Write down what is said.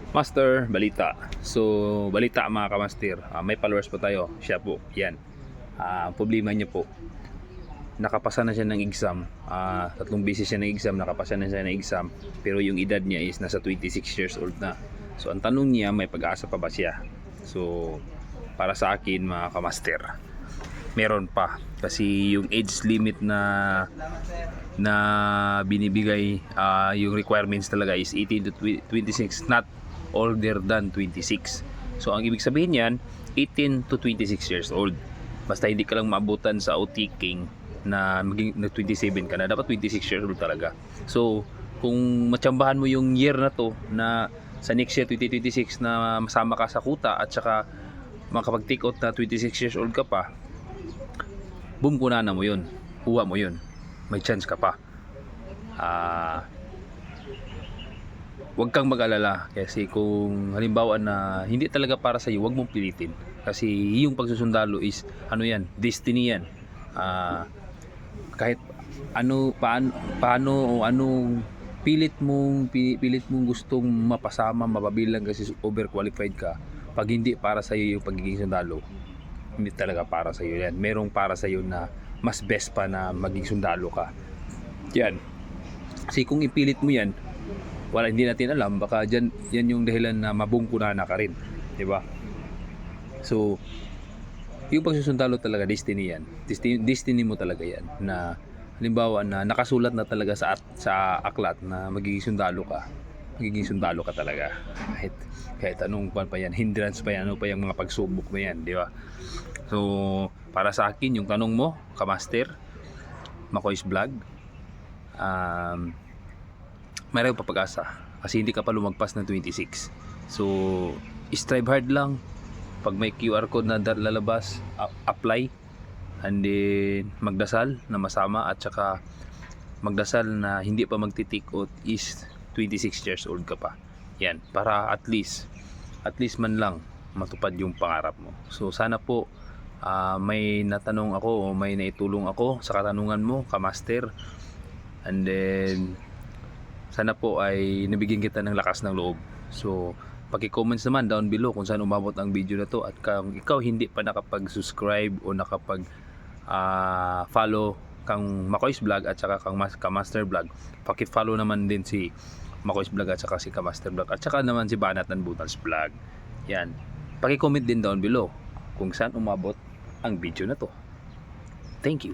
Master, balita. So, balita mga kamaster. May followers po tayo. Siya po, yan. Ang problema niya po, nakapasa na siya ng exam. 3 beses siya ng exam, nakapasa na siya ng exam. Pero yung edad niya is nasa 26 years old na. So, ang tanong niya, may pag-asa pa ba siya? So, para sa akin mga kamaster, meron pa. Kasi yung age limit na binibigay, yung requirements talaga is 18 to 26, not older than 26. So ang ibig sabihin niyan, 18 to 26 years old. Basta hindi ka lang maabutan sa OT King na maging 27 ka na, dapat 26 years old talaga. So kung matsambahan mo yung year na to, na sa next year 2026 na masama ka sa kuta at saka makapag-take out na 26 years old ka pa, boom, kunana mo yun, kuha mo yun, may chance ka pa. Huwag kang mag-alala, kasi kung halimbawa na hindi talaga para sa iyo, huwag mong pilitin, kasi yung pagsusundalo is ano yan, destiny yan. Kahit ano, paano o anong pilit mong gustong mapasama, mapabilang kasi overqualified ka, pag hindi para sa iyo yung pagiging sundalo, hindi talaga para sa iyo yan. Merong para sa iyo na mas best pa na maging sundalo ka. Yan. Kasi kung ipilit mo yan, wala, hindi natin alam, baka yan yung dahilan na mabungkunana ka rin, di ba? So yung pagsusundalo talaga, destiny yan. Destiny mo talaga yan, na halimbawa na nakasulat na talaga sa aklat na magiging sundalo ka talaga. Kahit anong pa yan, hindrance pa yan, ano pa yung mga pagsubok mo yan, di ba? So para sa akin, yung tanong mo, Kamaster, Makoy's Vlog, mayroong papag-asa kasi hindi ka pa lumagpas ng 26. So strive hard lang. Pag may QR code na lalabas, apply, and then magdasal na masama, at saka magdasal na hindi pa magti-take out is 26 years old ka pa. Yan, para at least man lang matupad yung pangarap mo. So sana po may natanong ako o may naitulong ako sa katanungan mo, Kamaster, and then sana po ay nabigyan kita ng lakas ng loob. So paki-comments naman down below kung saan umabot ang video na to, at kung ikaw hindi pa nakapag-subscribe o follow kang Makoy's Vlog at saka kang Kamaster Vlog, paki-follow naman din si Makoy's Vlog at saka si Kamaster Vlog, at saka naman si Banat ng Butals Vlog. Yan, paki-comment din down below kung saan umabot ang video na to. Thank you.